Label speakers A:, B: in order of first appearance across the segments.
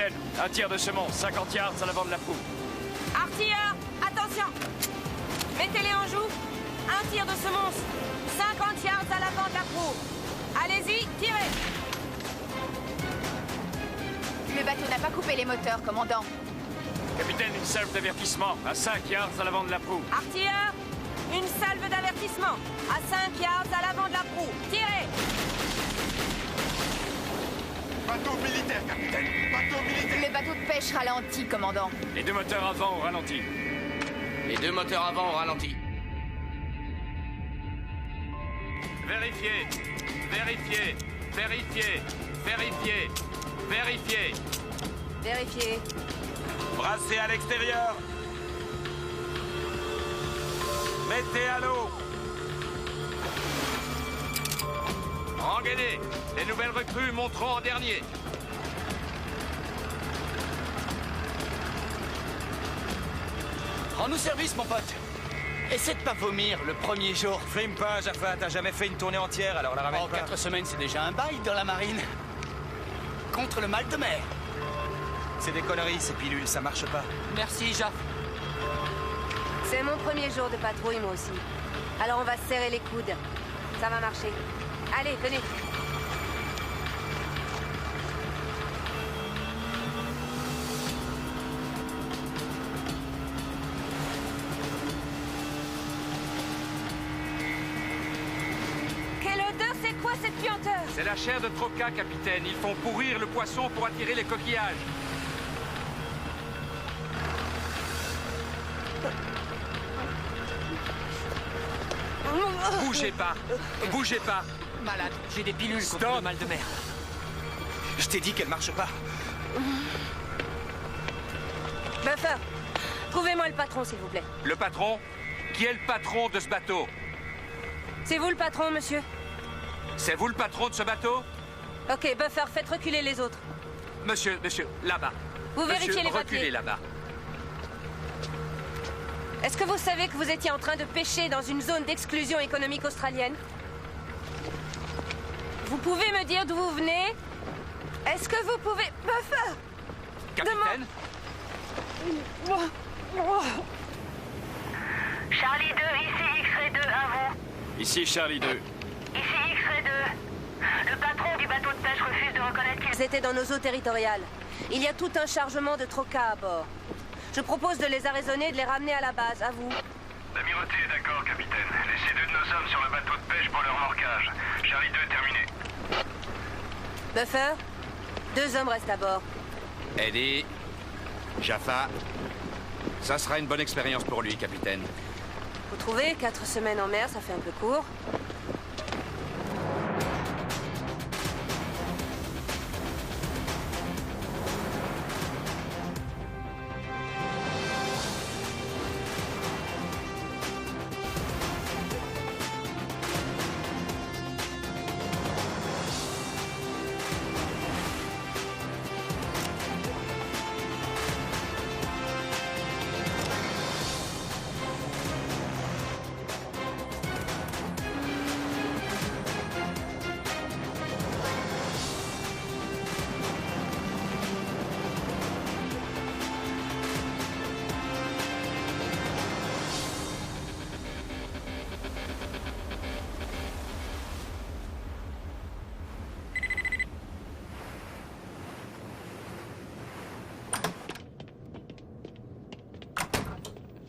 A: Capitaine, un tir de semence, 50 yards à l'avant de la proue.
B: Artilleurs, attention! Mettez-les en joue. Un tir de semonce. 50 yards à l'avant de la proue. Allez-y, tirez!
C: Le bateau n'a pas coupé les moteurs, commandant.
A: Capitaine, une salve d'avertissement, à 5 yards à l'avant de la proue.
B: Artilleurs, une salve d'avertissement. À 5 yards à l'avant de la proue. Tirez!
D: Bateau militaire, capitaine. Bateau militaire.
C: Le bateau de pêche ralentit, commandant.
A: Les deux moteurs avant au ralenti.
E: Les deux moteurs avant ont ralenti.
A: Vérifiez, vérifiez, vérifiez, vérifiez, vérifiez.
B: Vérifiez.
A: Brassez à l'extérieur. Mettez à l'eau. Engainez. Les nouvelles recrues monteront en dernier.
F: Rends-nous service, mon pote. Essaie de pas vomir le premier jour.
G: Frime pas, Jaffa, t'as jamais fait une tournée entière, alors la ramène
F: En
G: pas.
F: 4 semaines, c'est déjà un bail dans la marine. Contre le mal de mer.
G: C'est des conneries, ces pilules, ça marche pas.
F: Merci, Jaff.
B: C'est mon premier jour de patrouille, moi aussi. Alors on va se serrer les coudes. Ça va marcher. Allez, venez. Quelle odeur, c'est quoi cette puanteur?
A: C'est la chair de troca, capitaine. Ils font pourrir le poisson pour attirer les coquillages. Bougez pas. Bougez pas.
F: Malade, j'ai des pilules contre
G: Stop.
F: le mal de mer.
G: Je t'ai dit qu'elle marche pas.
B: Buffer, trouvez-moi le patron, s'il vous plaît.
A: Le patron? Qui est le patron de ce bateau?
B: C'est vous le patron, monsieur?
A: C'est vous le patron de ce bateau?
B: Ok, Buffer, faites reculer les autres.
A: Monsieur, là-bas.
B: Vous vérifiez
A: Monsieur,
B: les papiers.
A: reculez là-bas.
B: Est-ce que vous savez que vous étiez en train de pêcher dans une zone d'exclusion économique australienne? Vous pouvez me dire d'où vous venez? Est-ce que vous pouvez... Buffer!
A: Capitaine?
H: Charlie 2, ici X-Ray 2, à vous.
A: Ici Charlie 2.
H: Ici X-Ray 2. Le patron du bateau de pêche refuse de reconnaître qu'il...
B: Ils étaient dans nos eaux territoriales. Il y a tout un chargement de troca à bord. Je propose de les arraisonner et de les ramener à la base, à vous.
D: L'amirauté est d'accord, capitaine. Laissez deux de nos hommes sur le bateau de pêche pour leur remorquage. Charlie 2, terminé.
B: Buffer, 2 hommes restent à bord.
E: Eddie, Jaffa, ça sera une bonne expérience pour lui, capitaine.
B: Vous trouvez, 4 semaines en mer, ça fait un peu court.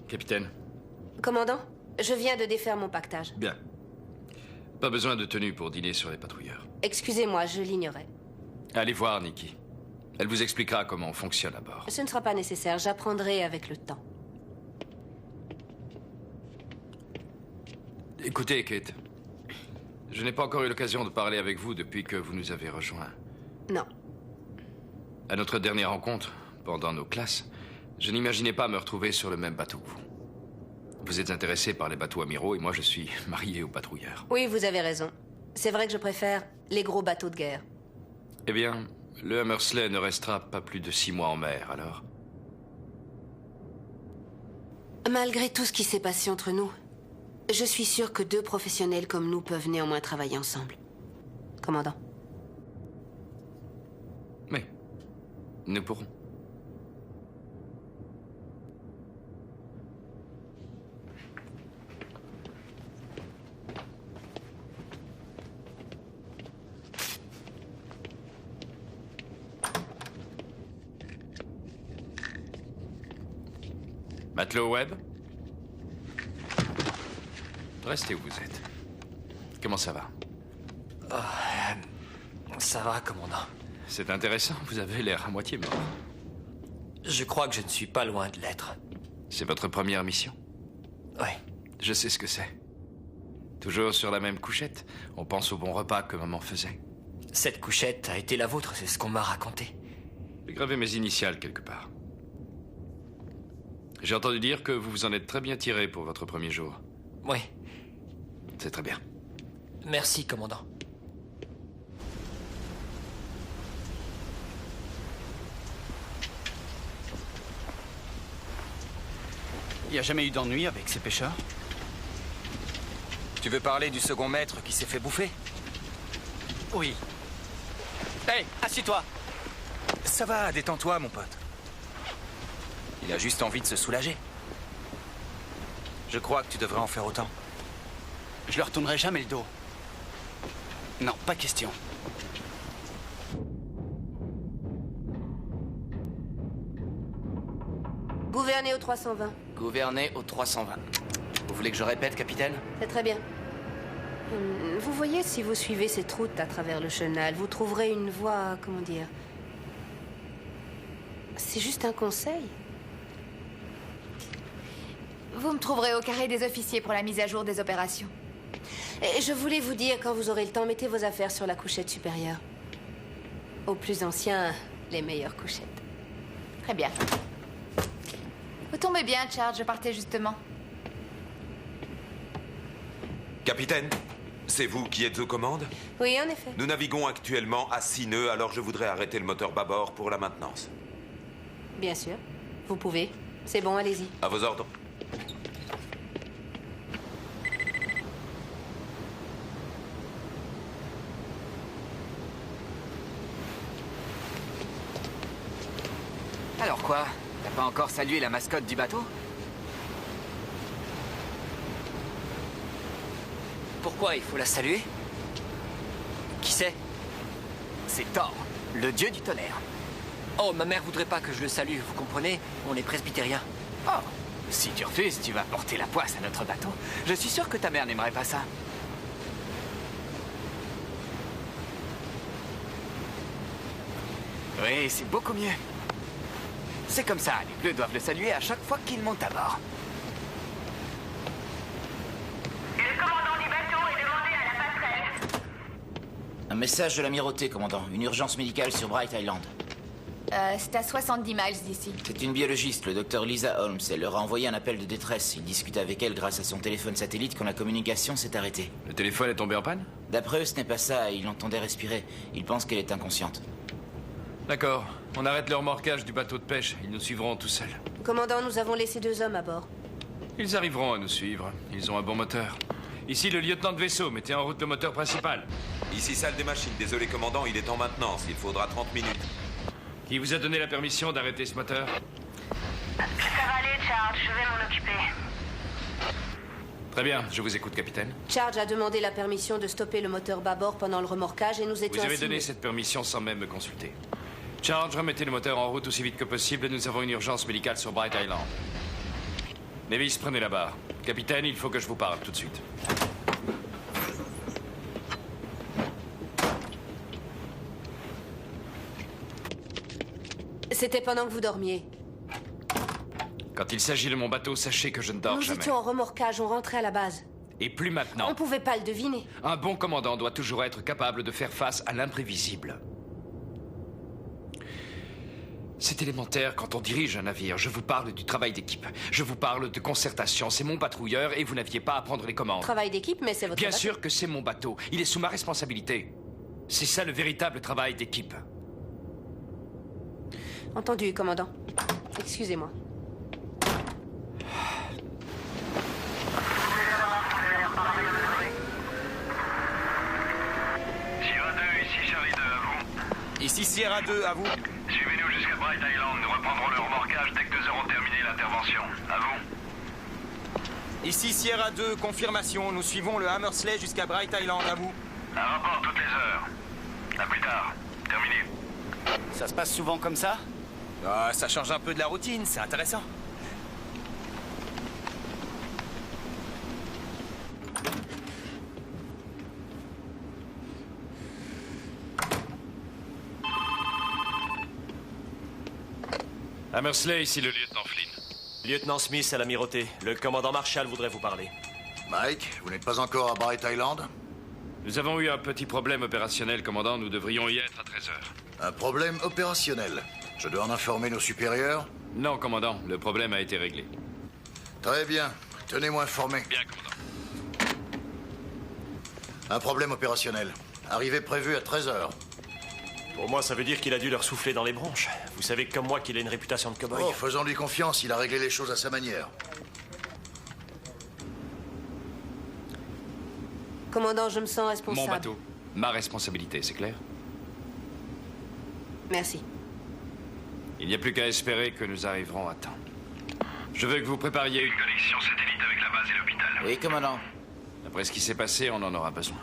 E: Capitaine.
B: Commandant, je viens de défaire mon pactage.
E: Bien. Pas besoin de tenue pour dîner sur les patrouilleurs.
B: Excusez-moi, je l'ignorais.
E: Allez voir Nikki. Elle vous expliquera comment on fonctionne à bord.
B: Ce ne sera pas nécessaire, j'apprendrai avec le temps.
E: Écoutez, Kate. Je n'ai pas encore eu l'occasion de parler avec vous depuis que vous nous avez rejoints.
B: Non.
E: À notre dernière rencontre, pendant nos classes, je n'imaginais pas me retrouver sur le même bateau que vous. Vous êtes intéressé par les bateaux amiraux et moi je suis marié aux patrouilleurs.
B: Oui, vous avez raison. C'est vrai que je préfère les gros bateaux de guerre.
E: Eh bien, le Hammersley ne restera pas plus de 6 mois en mer, alors.
B: Malgré tout ce qui s'est passé entre nous, je suis sûre que 2 professionnels comme nous peuvent néanmoins travailler ensemble. Commandant.
E: Oui. Nous pourrons. Matelot Webb? Restez où vous êtes. Comment ça va?
I: Ça va, commandant.
E: C'est intéressant, vous avez l'air à moitié mort.
I: Je crois que je ne suis pas loin de l'être.
E: C'est votre première mission?
I: Oui.
E: Je sais ce que c'est. Toujours sur la même couchette. On pense au bon repas que maman faisait.
I: Cette couchette a été la vôtre, c'est ce qu'on m'a raconté.
E: J'ai gravé mes initiales quelque part. J'ai entendu dire que vous vous en êtes très bien tiré pour votre premier jour.
I: Oui.
E: C'est très bien.
I: Merci, commandant.
F: Il n'y a jamais eu d'ennui avec ces pêcheurs?
G: Tu veux parler du second maître qui s'est fait bouffer?
F: Oui. Hé, assieds-toi.
G: Ça va, détends-toi, mon pote. Il a juste envie de se soulager. Je crois que tu devrais en faire autant.
F: Je leur tournerai jamais le dos. Non, pas question.
B: Gouverner au 320.
F: Gouverner au 320. Vous voulez que je répète, capitaine?
B: C'est très bien. Vous voyez, si vous suivez cette route à travers le chenal, vous trouverez une voie, comment dire... C'est juste un conseil.
C: Vous me trouverez au carré des officiers pour la mise à jour des opérations.
B: Et je voulais vous dire, quand vous aurez le temps, mettez vos affaires sur la couchette supérieure. Aux plus anciens, les meilleures couchettes.
C: Très bien. Vous tombez bien, Charles, je partais justement.
J: Capitaine, c'est vous qui êtes aux commandes?
B: Oui, en effet.
J: Nous naviguons actuellement à 6 nœuds, alors je voudrais arrêter le moteur bâbord pour la maintenance.
B: Bien sûr. Vous pouvez. C'est bon, allez-y.
J: À vos ordres.
F: Alors quoi? T'as pas encore salué la mascotte du bateau?
I: Pourquoi il faut la saluer? Qui c'est?
F: C'est Thor, le dieu du tonnerre.
I: Oh, ma mère voudrait pas que je le salue, vous comprenez? On est presbytériens.
F: Oh, si tu refuses, tu vas porter la poisse à notre bateau. Je suis sûr que ta mère n'aimerait pas ça. Oui, c'est beaucoup mieux. C'est comme ça, les bleus doivent le saluer à chaque fois qu'ils montent à bord.
H: Le commandant du bateau est demandé à la passerelle.
K: Un message de l'amirauté, commandant. Une urgence médicale sur Bright Island.
C: C'est à 70 miles d'ici.
K: C'est une biologiste, le docteur Lisa Holmes. Elle leur a envoyé un appel de détresse. Il discute avec elle grâce à son téléphone satellite quand la communication s'est arrêtée.
E: Le téléphone est tombé en panne?
K: D'après eux, ce n'est pas ça. Ils l'entendaient respirer. Ils pensent qu'elle est inconsciente.
E: D'accord. On arrête le remorquage du bateau de pêche. Ils nous suivront tout seuls.
B: Commandant, nous avons laissé 2 hommes à bord.
E: Ils arriveront à nous suivre. Ils ont un bon moteur. Ici, le lieutenant de vaisseau. Mettez en route le moteur principal.
J: Ici, salle des machines. Désolé, commandant, il est en maintenance. Il faudra 30 minutes.
E: Qui vous a donné la permission d'arrêter ce moteur?
H: Ça va aller, Charles, je vais m'en occuper.
E: Très bien, je vous écoute, capitaine.
B: Charge a demandé la permission de stopper le moteur bâbord pendant le remorquage et nous étions
E: Vous avez
B: ainsi-
E: donné cette permission sans même me consulter. Charge, remettez le moteur en route aussi vite que possible. Nous avons une urgence médicale sur Bright Island. Nevis, prenez la barre. Capitaine, il faut que je vous parle tout de suite.
B: C'était pendant que vous dormiez.
E: Quand il s'agit de mon bateau, sachez que je ne dors
B: Nous
E: jamais.
B: étions en remorquage, on rentrait à la base.
E: Et plus maintenant.
B: On pouvait pas le deviner.
E: Un bon commandant doit toujours être capable de faire face à l'imprévisible. C'est élémentaire quand on dirige un navire. Je vous parle du travail d'équipe. Je vous parle de concertation. C'est mon patrouilleur et vous n'aviez pas à prendre les commandes.
B: Travail d'équipe, mais c'est votre
E: Bien
B: bateau.
E: sûr que c'est mon bateau. Il est sous ma responsabilité. C'est ça le véritable travail d'équipe.
B: Entendu, commandant. Excusez-moi.
D: Sierra 2, ici Charlie 2, à vous.
G: Ici Sierra 2, à vous.
D: Suivez-nous jusqu'à Bright Island. Nous reprendrons le remorquage dès que nous aurons terminé l'intervention. À vous.
G: Ici Sierra 2, confirmation. Nous suivons le Hammersley jusqu'à Bright Island, à vous.
D: Un rapport toutes les heures. À plus tard. Terminé.
F: Ça se passe souvent comme ça?
G: Ah, ça change un peu de la routine, c'est intéressant.
E: Hammersley, ici le lieutenant Flynn.
L: Lieutenant Smith à l'amirauté. Le commandant Marshall voudrait vous parler.
M: Mike, vous n'êtes pas encore à Bright Island?
E: Nous avons eu un petit problème opérationnel, commandant. Nous devrions y être à 13h.
M: Un problème opérationnel. Je dois en informer nos supérieurs?
E: Non, commandant. Le problème a été réglé.
M: Très bien. Tenez-moi informé.
E: Bien, commandant.
M: Un problème opérationnel. Arrivée prévue à 13h.
L: Pour moi, ça veut dire qu'il a dû leur souffler dans les bronches. Vous savez comme moi qu'il a une réputation de cow-boy.
M: Oh, faisons-lui confiance. Il a réglé les choses à sa manière.
B: Commandant, je me sens responsable.
E: Mon bateau. Ma responsabilité, c'est clair?
B: Merci.
E: Il n'y a plus qu'à espérer que nous arriverons à temps. Je veux que vous prépariez une
D: connexion satellite avec la base et l'hôpital.
K: Oui, commandant.
E: Après ce qui s'est passé, on en aura besoin.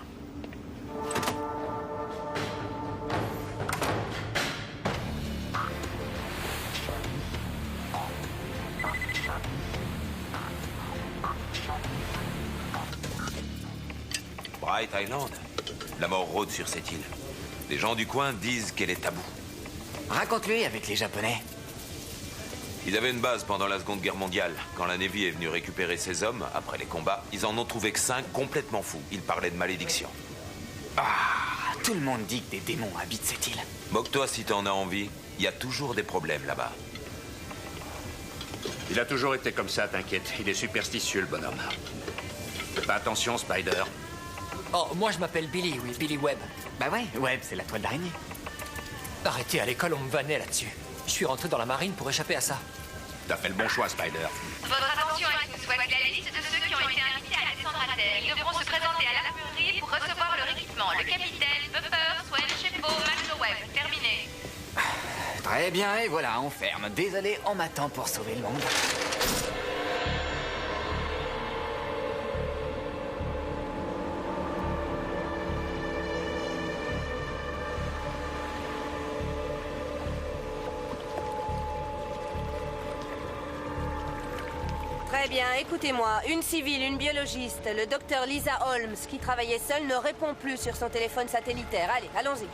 J: Bright Island. La mort rôde sur cette île. Les gens du coin disent qu'elle est taboue.
F: Raconte-lui avec les Japonais.
J: Ils avaient une base pendant la Seconde Guerre mondiale. Quand la Navy est venue récupérer ces hommes, après les combats, ils en ont trouvé que 5 complètement fous. Ils parlaient de malédiction.
F: Ah, tout le monde dit que des démons habitent cette île.
J: Moque-toi si t'en as envie. Il y a toujours des problèmes là-bas.
N: Il a toujours été comme ça, t'inquiète. Il est superstitieux, le bonhomme. Fais pas attention, Spider.
I: Oh, moi je m'appelle Billy, oui, Billy Webb.
F: Bah ouais, Webb, c'est la toile d'araignée.
I: Arrêtez, à l'école on me vannait là-dessus. Je suis rentré dans la marine pour échapper à ça.
N: T'as fait le bon choix, Spider.
H: Votre attention est que soit la liste de ceux qui ont été invités à descendre à terre. Ils devront se présenter à l'armurerie pour recevoir leur équipement. Le capitaine, Buffer, Swen, Sheppo, Matt Webb. Terminé.
F: Très bien, et voilà, on ferme. Désolé, on m'attend pour sauver le monde.
B: Très bien, écoutez-moi. Une civile, une biologiste, le docteur Lisa Holmes, qui travaillait seule, ne répond plus sur son téléphone satellitaire. Allez, allons-y.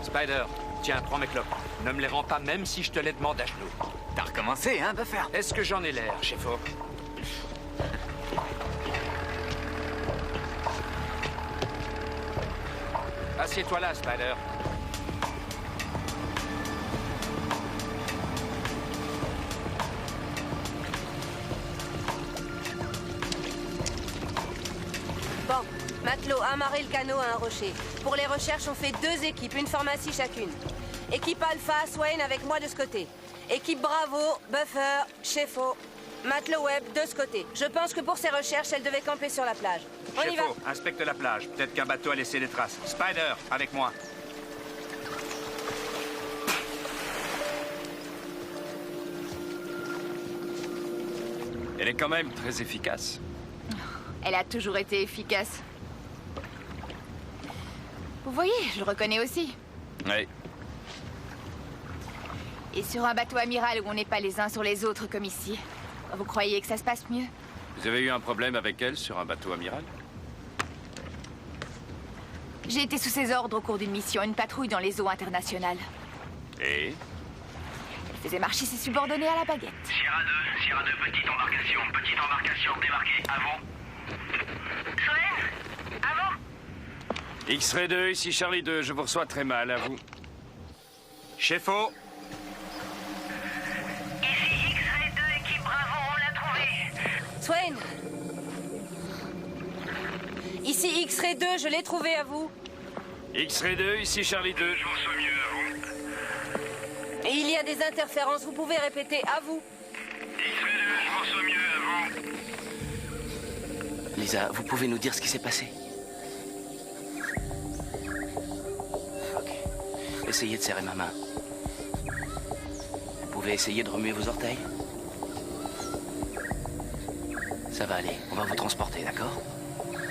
A: Spider, tiens, prends mes clopes. Ne me les rends pas même si je te les demande à genoux.
F: T'as recommencé, hein, Buffer?
A: Est-ce que j'en ai l'air, chef-o? Assieds-toi là, Spider.
B: Bon, matelot, amarrez le canot à un rocher. Pour les recherches, on fait 2 équipes, une pharmacie chacune. Équipe Alpha, Swain avec moi de ce côté. Équipe Bravo, Buffer, Sheffo, matelot Webb de ce côté. Je pense que pour ces recherches, elle devait camper sur la plage. On y va.
A: Chef-o, inspecte la plage. Peut-être qu'un bateau a laissé des traces. Spider, avec moi. Elle est quand même très efficace.
C: Elle a toujours été efficace. Vous voyez, je le reconnais aussi.
A: Oui.
C: Et sur un bateau amiral où on n'est pas les uns sur les autres comme ici, vous croyez que ça se passe mieux?
E: Vous avez eu un problème avec elle sur un bateau amiral?
C: J'ai été sous ses ordres au cours d'une mission, une patrouille dans les eaux internationales.
E: Et?
C: Elle faisait marcher ses subordonnés à la baguette.
D: Sierra 2, petite embarcation, débarquez, à vous.
H: Swen, à vous.
E: X-Ray 2, ici Charlie 2, je vous reçois très mal, à vous.
A: Chef-o.
H: Ici X-Ray 2, équipe Bravo, on l'a trouvé.
B: Swain. Ici X-Ray 2, je l'ai trouvé à vous.
E: X-Ray 2, ici Charlie 2, je vous reçois mieux, à vous.
B: Et il y a des interférences, vous pouvez répéter à vous.
D: X-Ray 2, je vous reçois mieux, à vous.
F: Lisa, vous pouvez nous dire ce qui s'est passé? Ok. Essayez de serrer ma main.
O: pouvez essayer de remuer vos orteils? Ça va aller, on va vous transporter, d'accord?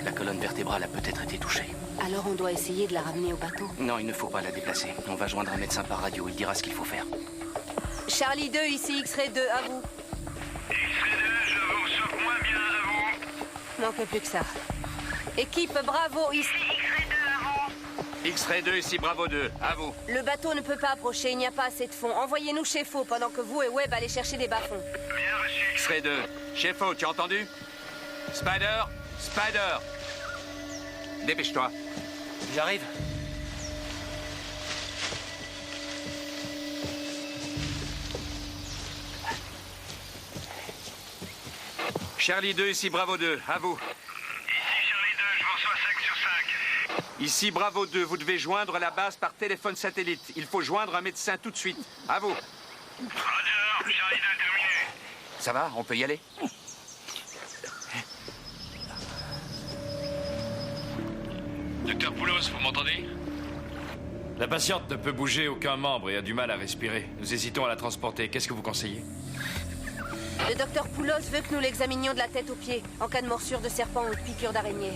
O: La colonne vertébrale a peut-être été touchée.
B: Alors on doit essayer de la ramener au bateau.
O: Non, il ne faut pas la déplacer. On va joindre un médecin par radio, il dira ce qu'il faut faire.
B: Charlie 2, ici X-Ray 2, à vous.
D: X-Ray 2, je vous reçois moins bien à vous.
B: Manque plus que ça. Équipe Bravo, ici
D: X-Ray 2 à vous.
A: X-Ray 2, ici Bravo 2, à vous.
B: Le bateau ne peut pas approcher, il n'y a pas assez de fond. Envoyez-nous chez Faux pendant que vous et Webb allez chercher des bas-fonds.
D: Bien reçu.
A: X-Ray 2, Chefo, tu as entendu? Spider, Spider. Dépêche-toi.
I: J'arrive.
A: Charlie 2, ici Bravo 2, à vous.
D: Ici Charlie 2, je vous reçois 5 sur 5.
A: Ici Bravo 2, vous devez joindre la base par téléphone satellite. Il faut joindre un médecin tout de suite. À vous.
D: Roger, Charlie 2 terminé.
A: Ça va, on peut y aller?
E: Docteur Poulos, vous m'entendez? La patiente ne peut bouger aucun membre et a du mal à respirer. Nous hésitons à la transporter. Qu'est-ce que vous conseillez?
B: Le docteur Poulos veut que nous l'examinions de la tête aux pieds, en cas de morsure de serpent ou de piqûre d'araignée.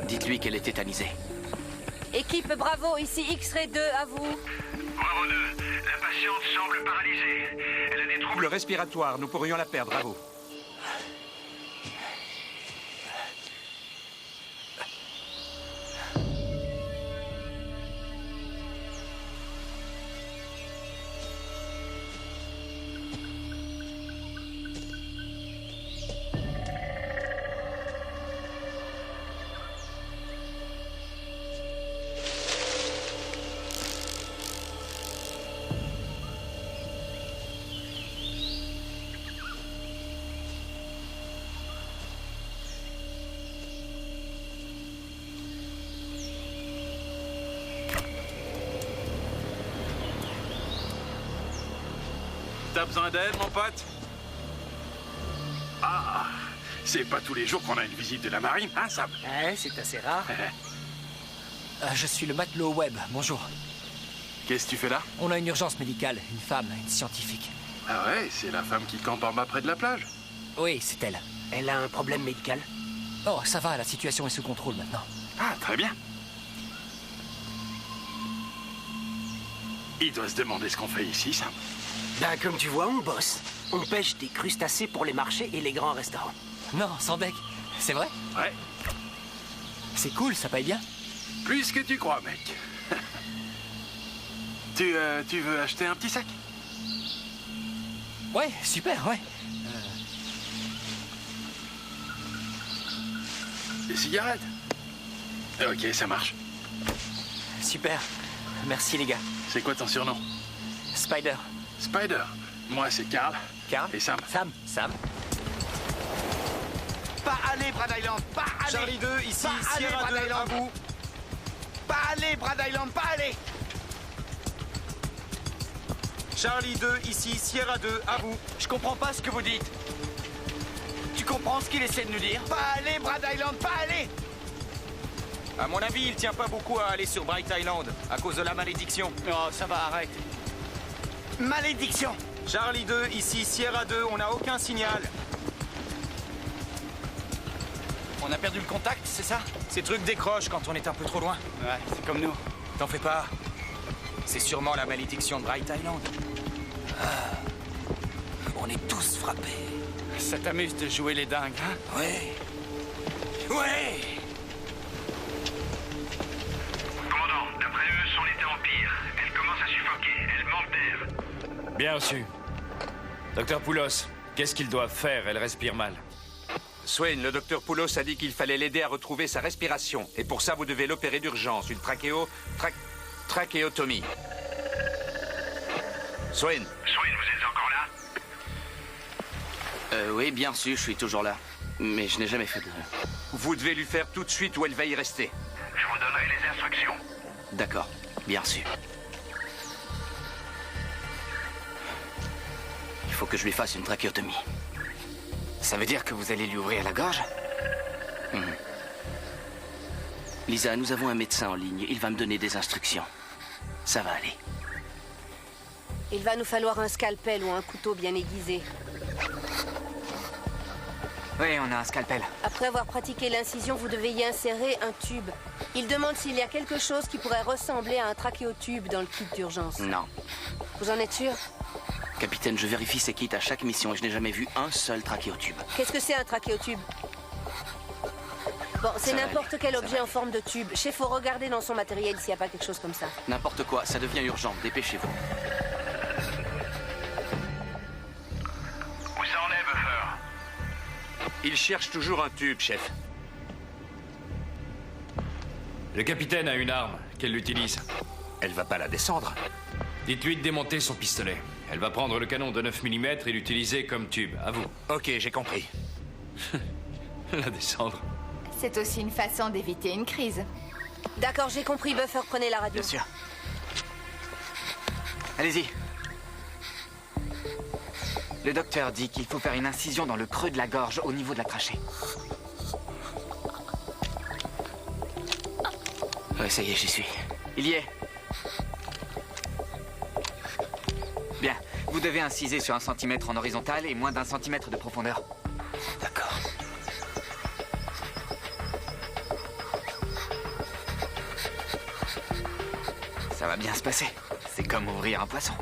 O: Dites-lui qu'elle est tétanisée.
B: Équipe Bravo, ici X-Ray 2, à vous.
D: Bravo 2, la patiente semble paralysée. Elle a des troubles
A: respiratoires, nous pourrions la perdre, à vous.
P: T'as besoin d'aide, mon pote? Ah, c'est pas tous les jours qu'on a une visite de la marine, hein, Sam?
I: Ouais, c'est assez rare. Je suis le matelot Webb, bonjour.
P: Qu'est-ce que tu fais là?
I: On a une urgence médicale, une femme, une scientifique.
P: Ah ouais, c'est la femme qui campe en bas près de la plage?
I: Oui, c'est elle.
Q: Elle a un problème médical?
I: Oh, ça va, la situation est sous contrôle maintenant.
P: Ah, très bien. Il doit se demander ce qu'on fait ici, Sam.
Q: Ben, comme tu vois, on bosse. On pêche des crustacés pour les marchés et les grands restaurants.
I: Non, sans deck. C'est vrai?
P: Ouais.
I: C'est cool, ça paye bien.
P: Plus que tu crois, mec. Tu veux acheter un petit sac?
I: Ouais, super, ouais.
P: Des cigarettes? Ok, ça marche.
I: Super. Merci, les gars.
P: C'est quoi ton surnom?
I: Spider.
P: Spider. Moi, c'est Carl.
I: Carl?
P: Et Sam.
I: Sam.
F: Pas aller, Brad Island, pas aller.
G: Charlie 2, ici,
F: pas
G: Sierra
F: aller,
G: 2, à vous.
F: Pas aller, Brad Island, pas aller.
G: Charlie 2, ici, Sierra 2, à vous.
F: Je comprends pas ce que vous dites. Tu comprends ce qu'il essaie de nous dire? Pas aller, Brad Island, pas aller.
G: À mon avis, il tient pas beaucoup à aller sur Bright Island, à cause de la malédiction.
F: Oh, ça va, arrête. Malédiction.
G: Charlie 2, ici, Sierra 2, on n'a aucun signal.
F: On a perdu le contact, c'est ça?
G: Ces trucs décrochent quand on est un peu trop loin.
F: Ouais, c'est comme nous.
G: T'en fais pas. C'est sûrement la malédiction de Bright Island.
F: On est tous frappés. Ça t'amuse de jouer les dingues, hein? Ouais. Ouais.
D: Commandant, d'après eux, son état empire. Elle commence à suffoquer. Elle manque d'air.
E: Bien reçu. Docteur Poulos, qu'est-ce qu'ils doivent faire? Elle respire mal.
A: Swain, le docteur Poulos a dit qu'il fallait l'aider à retrouver sa respiration. Et pour ça, vous devez l'opérer d'urgence. Une trachéotomie. Swain.
D: Swain, vous êtes encore là?
O: Oui, bien sûr, je suis toujours là. Mais je n'ai jamais fait de...
A: Vous devez lui faire tout de suite ou elle va y rester.
D: Je vous donnerai les instructions.
O: D'accord, bien sûr. Il faut que je lui fasse une trachéotomie. Ça veut dire que vous allez lui ouvrir la gorge? Lisa, nous avons un médecin en ligne. Il va me donner des instructions. Ça va aller.
B: Il va nous falloir un scalpel ou un couteau bien aiguisé.
R: Oui, on a un scalpel.
B: Après avoir pratiqué l'incision, vous devez y insérer un tube. Il demande s'il y a quelque chose qui pourrait ressembler à un trachéotube dans le kit d'urgence.
O: Non.
B: Vous en êtes sûr?
O: Capitaine, je vérifie ces kits à chaque mission et je n'ai jamais vu un seul trachéotube.
B: Qu'est-ce que c'est un trachéotube? Bon, c'est n'importe quel objet en forme de tube. Chef, faut regarder dans son matériel s'il n'y a pas quelque chose comme ça.
O: N'importe quoi, ça devient urgent. Dépêchez-vous.
D: Où ça en est, Buffer?
A: Il cherche toujours un tube, chef.
E: Le capitaine a une arme. Qu'elle l'utilise.
A: Elle va pas la descendre.
E: Dites-lui de démonter son pistolet. Elle va prendre le canon de 9 mm et l'utiliser comme tube. À vous.
A: Ok, j'ai compris.
E: La descendre.
C: C'est aussi une façon d'éviter une crise.
B: D'accord, j'ai compris. Buffer, prenez la radio.
R: Bien sûr. Allez-y. Le docteur dit qu'il faut faire une incision dans le creux de la gorge au niveau de la trachée.
O: Ouais, ça y est, j'y suis.
R: Il y est. Bien. Vous devez inciser sur 1 centimètre en horizontal et moins d'1 centimètre de profondeur.
O: D'accord.
R: Ça va bien se passer. C'est comme ouvrir un poisson.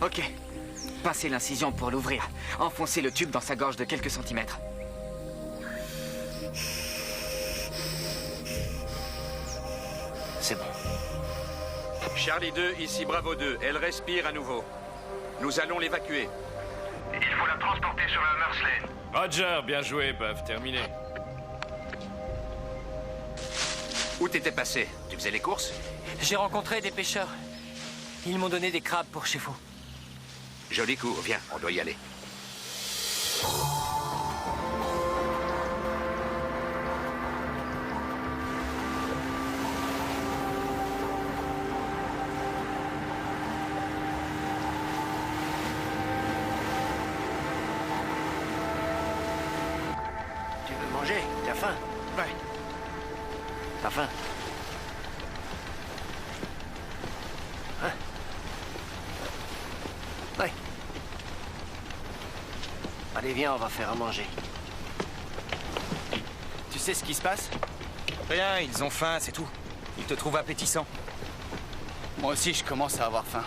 R: Ok. Pincez l'incision pour l'ouvrir. Enfoncez le tube dans sa gorge de quelques centimètres.
O: C'est bon.
A: Charlie 2, ici Bravo 2. Elle respire à nouveau. Nous allons l'évacuer.
D: Il faut la transporter sur le Mursley.
E: Roger, bien joué, Buff. Terminé.
A: Où t'étais passé? Tu faisais les courses?
I: J'ai rencontré des pêcheurs. Ils m'ont donné des crabes pour chez vous.
A: Joli coup. Viens, on doit y aller.
Q: Tu veux manger? T'as faim?
A: Ouais.
Q: T'as faim? Hein? Ouais. Allez, viens, on va faire à manger.
R: Tu sais ce qui se passe?
G: Rien, ils ont faim, c'est tout. Ils te trouvent appétissant.
F: Moi aussi, je commence à avoir faim.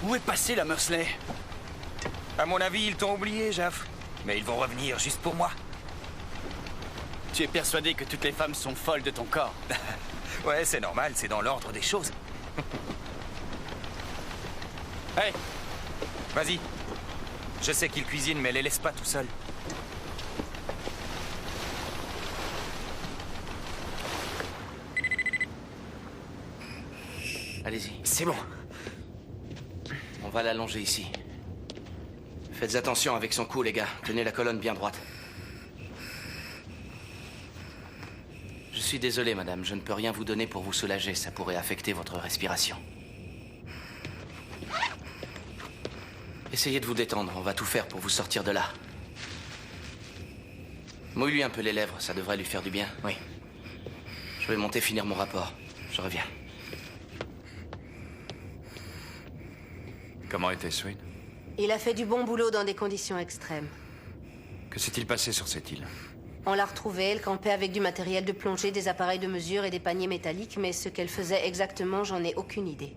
F: Où est passé la Mursley?
G: À mon avis, ils t'ont oublié, Jaff. Mais ils vont revenir juste pour moi.
F: Tu es persuadé que toutes les femmes sont folles de ton corps?
G: Ouais, c'est normal, c'est dans l'ordre des choses. Hey! Vas-y. Je sais qu'ils cuisinent, mais les laisse pas tout seuls.
O: Allez-y.
R: C'est bon.
O: On va l'allonger ici. Faites attention avec son cou, les gars. Tenez la colonne bien droite. Je suis désolé, madame. Je ne peux rien vous donner pour vous soulager. Ça pourrait affecter votre respiration. Essayez de vous détendre. On va tout faire pour vous sortir de là. Mouille-lui un peu les lèvres. Ça devrait lui faire du bien.
R: Oui.
O: Je vais monter finir mon rapport. Je reviens.
E: Comment était Swain?
B: Il a fait du bon boulot dans des conditions extrêmes.
E: Que s'est-il passé sur cette île?
B: On l'a retrouvée, elle campait avec du matériel de plongée, des appareils de mesure et des paniers métalliques, mais ce qu'elle faisait exactement, j'en ai aucune idée.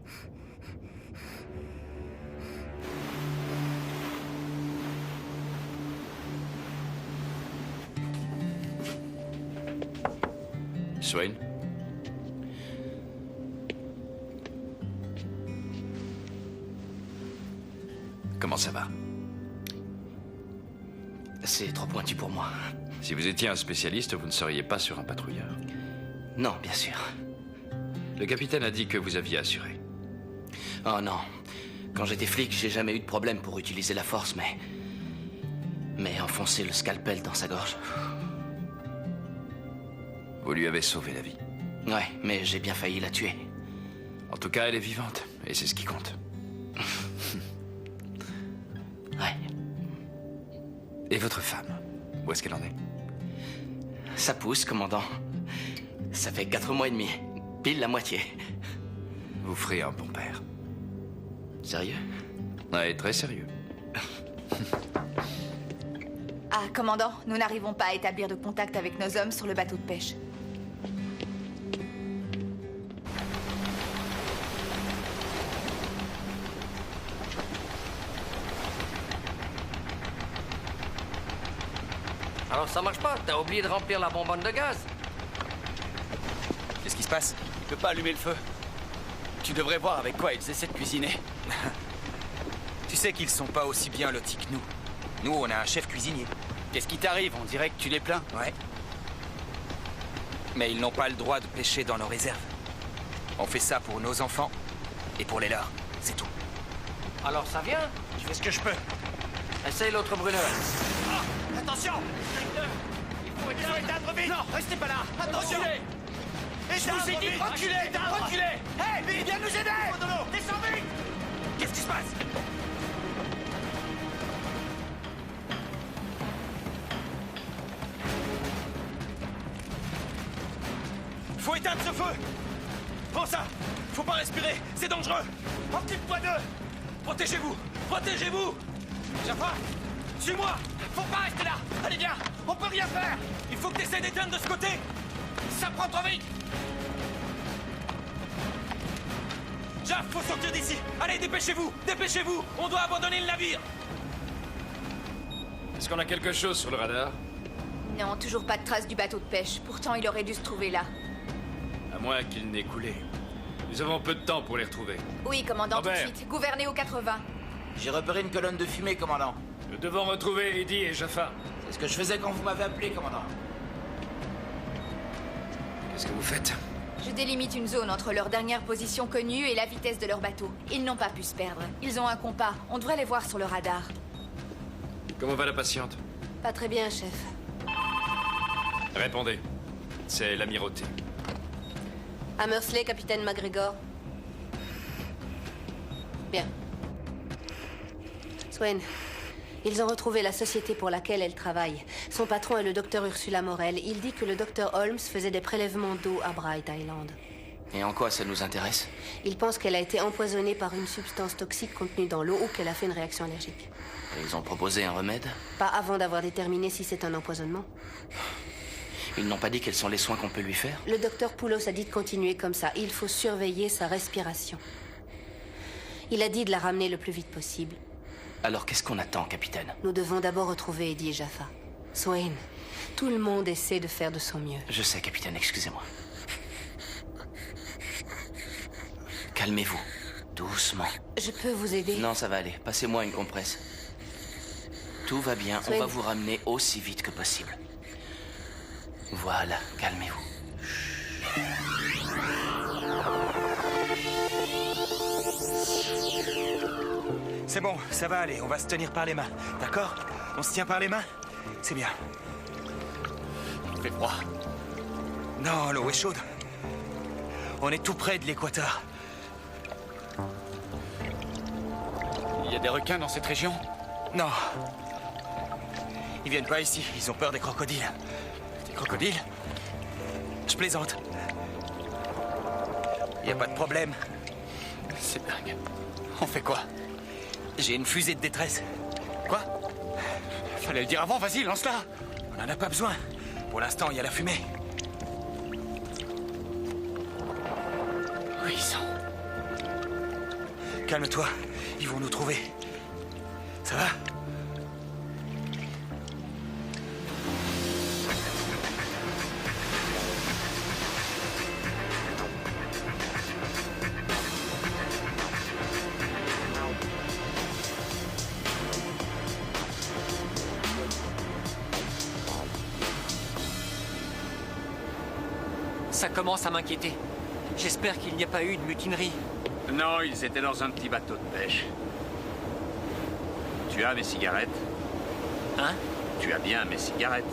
E: Swain? Comment ça va?
O: C'est trop pointu pour moi.
E: Si vous étiez un spécialiste, vous ne seriez pas sur un patrouilleur.
O: Non, bien sûr.
E: Le capitaine a dit que vous aviez assuré.
O: Oh non. Quand j'étais flic, j'ai jamais eu de problème pour utiliser la force, mais enfoncer le scalpel dans sa gorge...
E: Vous lui avez sauvé la vie.
O: Ouais, mais j'ai bien failli la tuer.
E: En tout cas, elle est vivante. Et c'est ce qui compte.
O: Ouais.
E: Et votre femme, où est-ce qu'elle en est?
O: Ça pousse, commandant. Ça fait 4 mois et demi. Pile la moitié.
E: Vous ferez un bon père.
O: Sérieux?
E: Ouais, très sérieux.
C: Ah, commandant, nous n'arrivons pas à établir de contact avec nos hommes sur le bateau de pêche.
S: Alors ça marche pas, t'as oublié de remplir la bonbonne de gaz.
F: Qu'est-ce qui se passe? Je peux pas allumer le feu. Tu devrais voir avec quoi ils essaient de cuisiner.
G: Tu sais qu'ils sont pas aussi bien lotis que nous. Nous, on a un chef cuisinier.
F: Qu'est-ce qui t'arrive? On dirait que tu les plains.
G: Ouais. Mais ils n'ont pas le droit de pêcher dans nos réserves. On fait ça pour nos enfants et pour les leurs. C'est tout.
S: Alors ça vient?
G: Je fais ce que je peux.
S: Essaye l'autre brûleur.
F: Oh, attention! Il faut éteindre vite! Non, restez pas là! Attention! Et je vous ai dit reculez! Reculez! Hé! Viens nous aider! Descends vite! Qu'est-ce qui se passe? Faut éteindre ce feu! Prends ça! Faut pas respirer! C'est dangereux! Occupe-toi d'eux! Protégez-vous! Protégez-vous! Jaffa! Suis-moi! Faut pas rester là! Allez, viens! On peut rien faire! Il faut que t'essaies d'éteindre de ce côté! Ça prend trop vite! Jaff, faut sortir d'ici! Allez, dépêchez-vous! Dépêchez-vous! On doit abandonner le navire!
E: Est-ce qu'on a quelque chose sur le radar?
C: Non, toujours pas de traces du bateau de pêche. Pourtant, il aurait dû se trouver là.
E: À moins qu'il n'ait coulé. Nous avons peu de temps pour les retrouver.
C: Oui, commandant,
E: Robert.
C: tout de suite. Gouvernez au 80.
K: J'ai repéré une colonne de fumée, commandant.
E: Nous devons retrouver Eddie et Jaffa.
K: C'est ce que je faisais quand vous m'avez appelé, commandant.
E: Qu'est-ce que vous faites?
C: Je délimite une zone entre leur dernière position connue et la vitesse de leur bateau. Ils n'ont pas pu se perdre. Ils ont un compas. On devrait les voir sur le radar.
E: Comment va la patiente?
B: Pas très bien, chef.
E: Répondez. C'est l'amirauté.
B: Hammersley, capitaine McGregor. Bien. Swain, ils ont retrouvé la société pour laquelle elle travaille. Son patron est le docteur Ursula Morel. Il dit que le docteur Holmes faisait des prélèvements d'eau à Bright Island.
O: Et en quoi ça nous intéresse?
B: Il pense qu'elle a été empoisonnée par une substance toxique contenue dans l'eau ou qu'elle a fait une réaction allergique.
O: Et ils ont proposé un remède?
B: Pas avant d'avoir déterminé si c'est un empoisonnement.
O: Ils n'ont pas dit quels sont les soins qu'on peut lui faire?
B: Le docteur Poulos a dit de continuer comme ça. Il faut surveiller sa respiration. Il a dit de la ramener le plus vite possible.
O: Alors qu'est-ce qu'on attend, capitaine?
B: Nous devons d'abord retrouver Eddie et Jaffa. Swain, tout le monde essaie de faire de son mieux.
O: Je sais, capitaine, excusez-moi. Calmez-vous. Doucement.
B: Je peux vous aider?
O: Non, ça va aller. Passez-moi une compresse. Tout va bien.
B: Swain.
O: On va vous ramener aussi vite que possible. Voilà, calmez-vous.
G: C'est bon, ça va aller. On va se tenir par les mains. D'accord? On se tient par les mains? C'est bien.
F: Il fait froid.
G: Non, l'eau est chaude. On est tout près de l'équateur.
F: Il y a des requins dans cette région?
G: Non. Ils viennent pas ici. Ils ont peur des crocodiles. Des crocodiles? Je plaisante. Y a pas de problème.
F: C'est dingue. On fait quoi?
G: J'ai une fusée de détresse. Quoi?
F: Fallait le dire avant, vas-y, lance-la.
G: On en a pas besoin. Pour l'instant, il y a la fumée.
F: Oui, ils sont.
G: Calme-toi. Ils vont nous trouver. Ça va?
I: Ça commence à m'inquiéter. J'espère qu'il n'y a pas eu de mutinerie.
N: Non, ils étaient dans un petit bateau de pêche. Tu as mes cigarettes?
I: Hein?
N: Tu as bien mes cigarettes?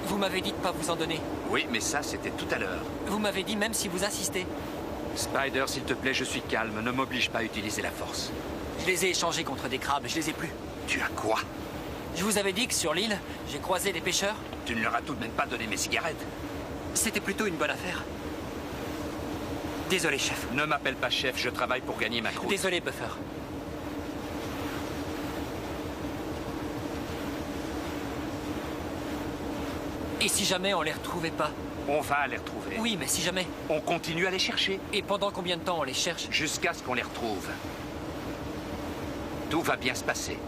I: Vous m'avez dit de pas vous en donner.
N: Oui, mais ça, c'était tout à l'heure.
I: Vous m'avez dit même si vous insistez.
A: Spider, s'il te plaît, je suis calme. Ne m'oblige pas à utiliser la force.
I: Je les ai échangés contre des crabes, je les ai plus.
A: Tu as quoi?
I: Je vous avais dit que sur l'île, j'ai croisé des pêcheurs.
A: Tu ne leur as tout de même pas donné mes cigarettes.
I: C'était plutôt une bonne affaire. Désolé, chef.
A: Ne m'appelle pas chef, je travaille pour gagner ma croûte.
I: Désolé, Buffer. Et si jamais on les retrouvait pas?
A: On va les retrouver.
I: Oui, mais si jamais.
A: On continue à les chercher.
I: Et pendant combien de temps on les cherche?
A: Jusqu'à ce qu'on les retrouve. Tout va bien se passer.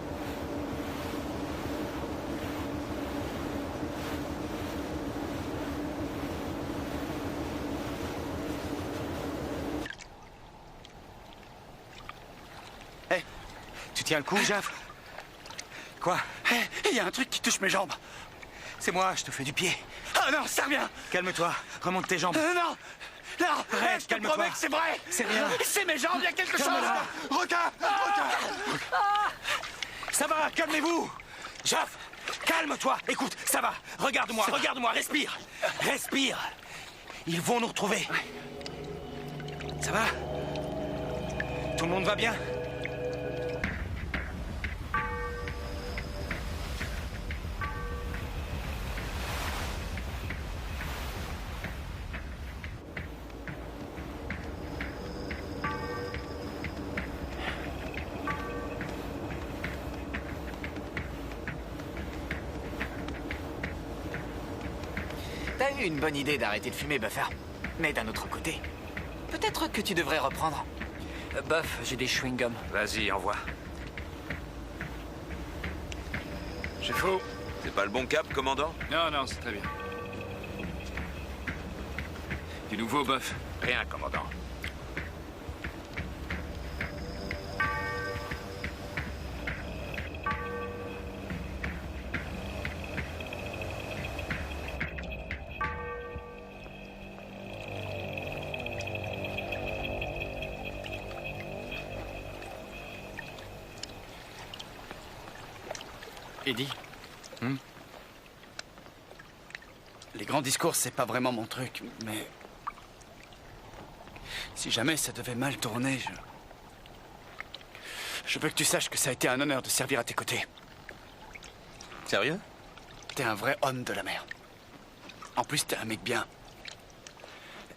F: Hé, tu tiens le coup, Jaff? Quoi? Hé, il y a un truc qui touche mes jambes. C'est moi, je te fais du pied. Ah non, ça revient. Calme-toi, remonte tes jambes. Non, non,
A: Arrête, je te promets que c'est vrai.
F: C'est rien.
A: C'est mes jambes, il y a quelque chose.
F: Requin, Ça va, calmez-vous. Jaff, calme-toi. Écoute, ça va. Regarde-moi, regarde-moi, respire. Respire. Ils vont nous retrouver. Ça va? Tout le monde va bien?
R: T'as eu une bonne idée d'arrêter de fumer, Buffer. Mais d'un autre côté, peut-être que tu devrais reprendre.
I: Buff, j'ai des chewing-gums.
A: Vas-y, envoie.
J: J'ai faux. C'est pas le bon cap, commandant?
E: Non, non, c'est très bien. Du nouveau, Buff?
A: Rien, commandant.
F: Eddie. Les grands discours, c'est pas vraiment mon truc, mais... Si jamais ça devait mal tourner, je veux que tu saches que ça a été un honneur de servir à tes côtés.
G: Sérieux?
F: T'es un vrai homme de la mer. En plus, t'es un mec bien.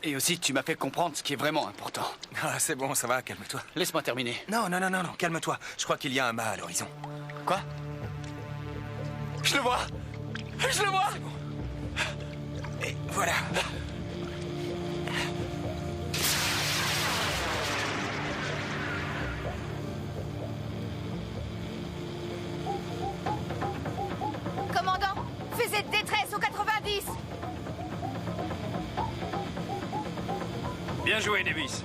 F: Et aussi, tu m'as fait comprendre ce qui est vraiment important.
G: Ah, c'est bon, ça va, calme-toi.
F: Laisse-moi terminer.
G: Non, calme-toi. Je crois qu'il y a un mât à l'horizon.
F: Quoi? Je le vois! Je le vois!
G: C'est bon. Et voilà.
C: Commandant, fusée de détresse au 90.
A: Bien joué, Davis.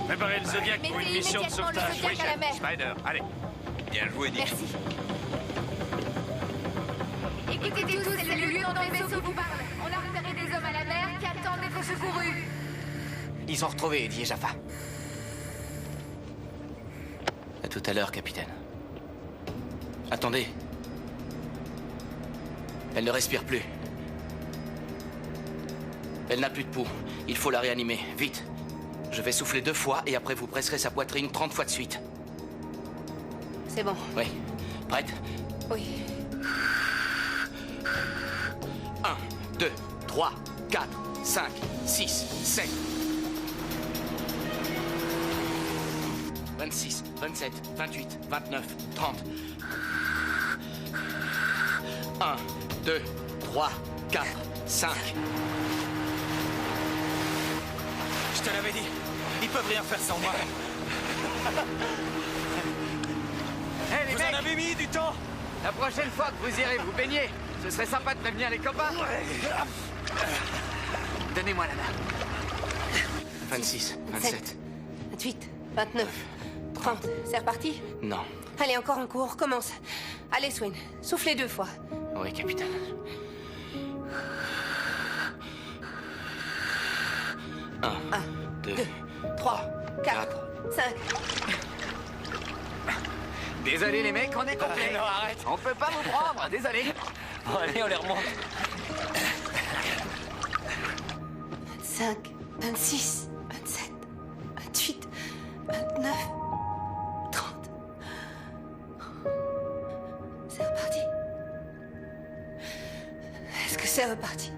A: Préparez le Zodiac pour une
C: Mettez
A: mission de
C: immédiatement le
A: sauvetage.
C: Zodiac à la mer.
A: Spider, allez.
J: Bien joué, Dick.
C: Merci. Écoutez tous, c'est le lieutenant des vaisseaux vous parle. On a repéré des hommes à la mer qui attendent d'être secourus.
R: Ils ont retrouvé Eddie et Jaffa.
O: À tout à l'heure, capitaine. Attendez. Elle ne respire plus. Elle n'a plus de pouls. Il faut la réanimer. Vite. Je vais souffler 2 fois et après vous presserez sa poitrine 30 fois de suite.
B: C'est bon.
O: Oui. Prête?
B: Oui.
O: 1, 2, 3, 4, 5, 6, 7. 26, 27, 28, 29, 30. 1, 2, 3, 4, 5.
G: Je te l'avais dit. Ils peuvent rien faire sans moi.
R: Hé, les
G: Vous
R: mecs,
G: en avez mis du temps.
R: la prochaine fois que vous irez vous baigner, ce serait sympa de prévenir les copains. Donnez-moi la main.
O: 26, 27.
B: 28, 29, 30. C'est reparti?
O: Non.
B: Allez, encore un coup, on recommence. Allez, Swain, soufflez 2 fois.
O: Oui, capitaine. 1, 2,
B: 3, 4, 5.
R: Désolé les mecs, on est complet.
I: Non, arrête.
R: On peut pas vous prendre, désolé.
I: Bon, allez, on les remonte.
B: 25, 26, 27. 29, 30. C'est reparti. Est-ce que c'est reparti?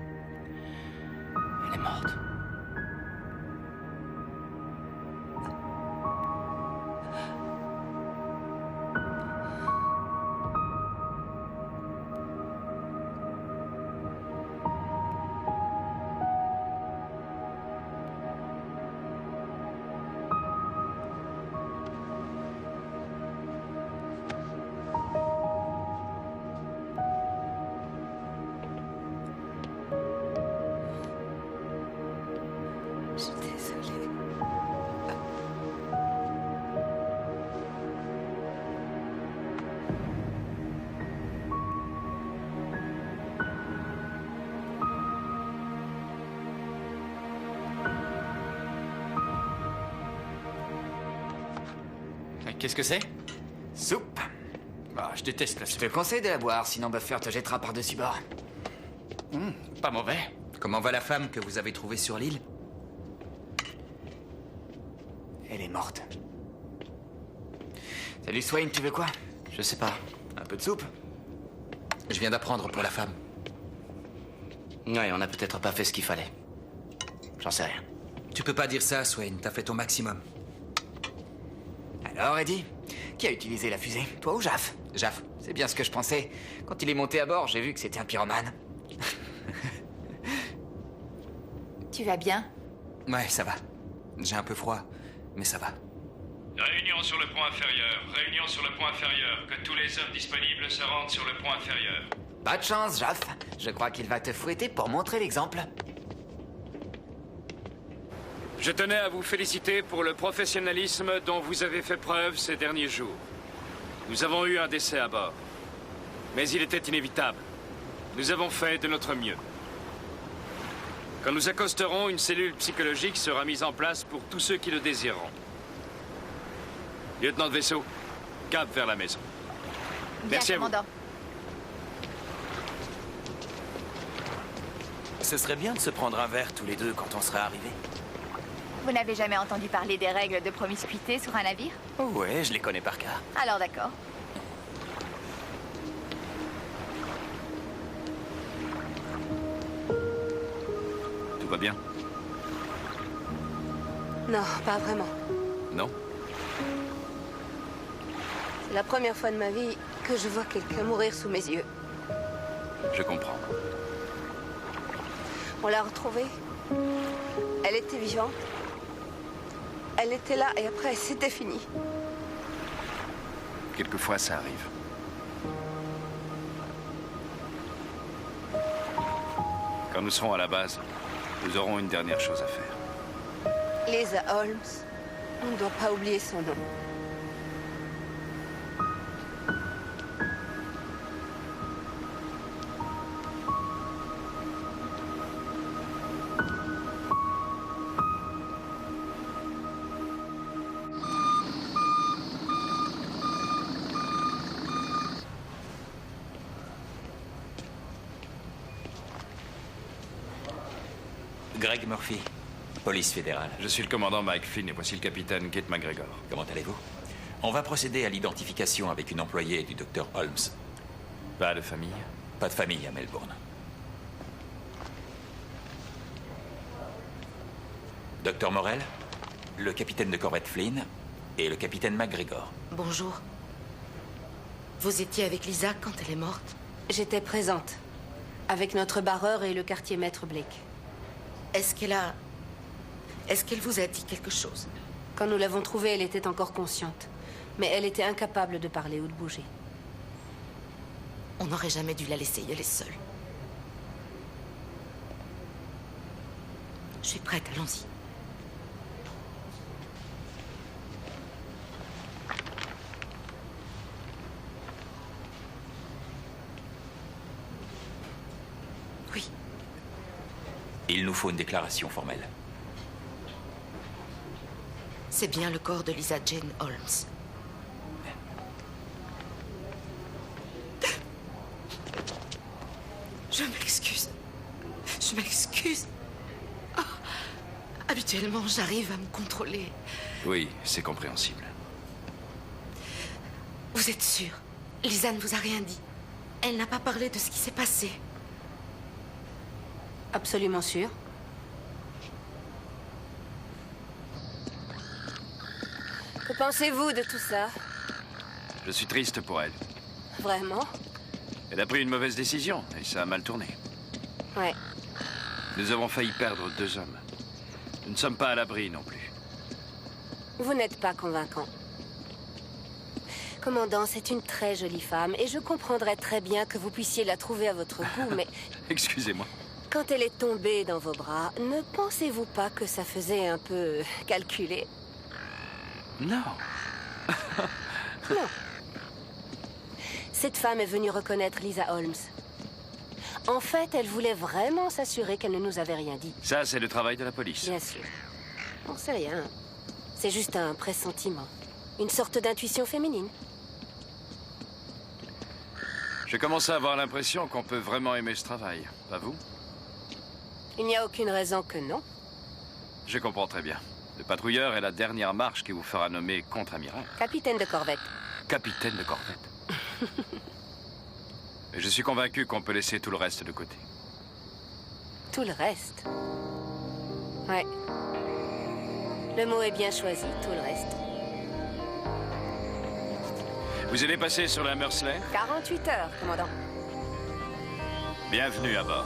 O: Elle est morte.
B: Je suis désolée.
R: Qu'est-ce que c'est? Soupe.
I: Ah, je déteste la
R: Je
I: soupe.
R: te conseille de la boire, sinon Buffer te jettera par-dessus bord.
I: Pas mauvais.
G: Comment va la femme que vous avez trouvée sur l'île?
R: Elle est morte. Salut Swain, tu veux quoi?
O: Je sais pas.
R: Un peu de soupe?
G: Je viens d'apprendre pour la femme.
O: Ouais, on a peut-être pas fait ce qu'il fallait. J'en sais rien.
G: Tu peux pas dire ça, Swain. T'as fait ton maximum.
R: Alors, Eddie, qui a utilisé la fusée? Toi ou Jaff?
G: Jaff.
R: C'est bien ce que je pensais. Quand il est monté à bord, j'ai vu que c'était un pyromane.
C: Tu vas bien?
G: Ouais, ça va. J'ai un peu froid, mais ça va.
E: Réunion sur le point inférieur. Réunion sur le point inférieur. Que tous les hommes disponibles se rendent sur le point inférieur.
R: Pas de chance, Jaff. Je crois qu'il va te fouetter pour montrer l'exemple.
E: Je tenais à vous féliciter pour le professionnalisme dont vous avez fait preuve ces derniers jours. Nous avons eu un décès à bord. Mais il était inévitable. Nous avons fait de notre mieux. Quand nous accosterons, une cellule psychologique sera mise en place pour tous ceux qui le désireront. Lieutenant de vaisseau, cap vers la maison. Merci à vous.
C: Commandant.
G: Ce serait bien de se prendre un verre tous les deux quand on sera arrivés.
C: Vous n'avez jamais entendu parler des règles de promiscuité sur un navire?
G: Oh ouais, je les connais par cœur.
C: Alors d'accord.
E: Tout va bien?
B: Non, pas vraiment.
E: Non?
B: C'est la première fois de ma vie que je vois quelqu'un mourir sous mes yeux.
E: Je comprends.
B: On l'a retrouvée. Elle était vivante. Elle était là et après, c'était fini.
E: Quelquefois, ça arrive. Quand nous serons à la base, nous aurons une dernière chose à faire.
B: Lisa Holmes, on ne doit pas oublier son nom.
G: Greg Murphy, police fédérale.
E: Je suis le commandant Mike Flynn et voici le capitaine Kate McGregor.
T: Comment allez-vous? On va procéder à l'identification avec une employée du docteur Holmes.
E: Pas de famille?
T: Pas de famille à Melbourne. Docteur Morel, le capitaine de corvette Flynn et le capitaine McGregor.
U: Bonjour. Vous étiez avec Lisa quand elle est morte?
B: J'étais présente, avec notre barreur et le quartier maître Blake.
U: Est-ce qu'elle vous a dit quelque chose?
B: Quand nous l'avons trouvée, elle était encore consciente. Mais elle était incapable de parler ou de bouger.
U: On n'aurait jamais dû la laisser y aller seule. Je suis prête, allons-y. Oui.
T: Il nous faut une déclaration formelle.
U: C'est bien le corps de Lisa Jane Holmes. Je m'excuse. Je m'excuse. Oh, habituellement, j'arrive à me contrôler.
E: Oui, c'est compréhensible.
U: Vous êtes sûr? Lisa ne vous a rien dit. Elle n'a pas parlé de ce qui s'est passé.
B: Absolument sûr. Que pensez-vous de tout ça?
E: Je suis triste pour elle.
B: Vraiment?
E: Elle a pris une mauvaise décision, et ça a mal tourné.
B: Ouais.
E: Nous avons failli perdre 2 hommes. Nous ne sommes pas à l'abri non plus.
B: Vous n'êtes pas convaincant. Commandant, c'est une très jolie femme, et je comprendrais très bien que vous puissiez la trouver à votre goût, mais...
E: Excusez-moi.
B: Quand elle est tombée dans vos bras, ne pensez-vous pas que ça faisait un peu calculé?
E: Non.
B: Non. Cette femme est venue reconnaître Lisa Holmes. En fait, elle voulait vraiment s'assurer qu'elle ne nous avait rien dit.
E: Ça, c'est le travail de la police.
B: Bien sûr. Bon, c'est rien. C'est juste un pressentiment. Une sorte d'intuition féminine.
E: Je commence à avoir l'impression qu'on peut vraiment aimer ce travail. Pas vous?
B: Il n'y a aucune raison que non.
E: Je comprends très bien. Le patrouilleur est la dernière marche qui vous fera nommer contre-amiral.
B: Capitaine de corvette.
E: Capitaine de corvette. Et je suis convaincu qu'on peut laisser tout le reste de côté.
B: Tout le reste? Ouais. Le mot est bien choisi, tout le reste.
E: Vous allez passer sur la Mursley?
B: 48 heures, commandant.
E: Bienvenue à bord.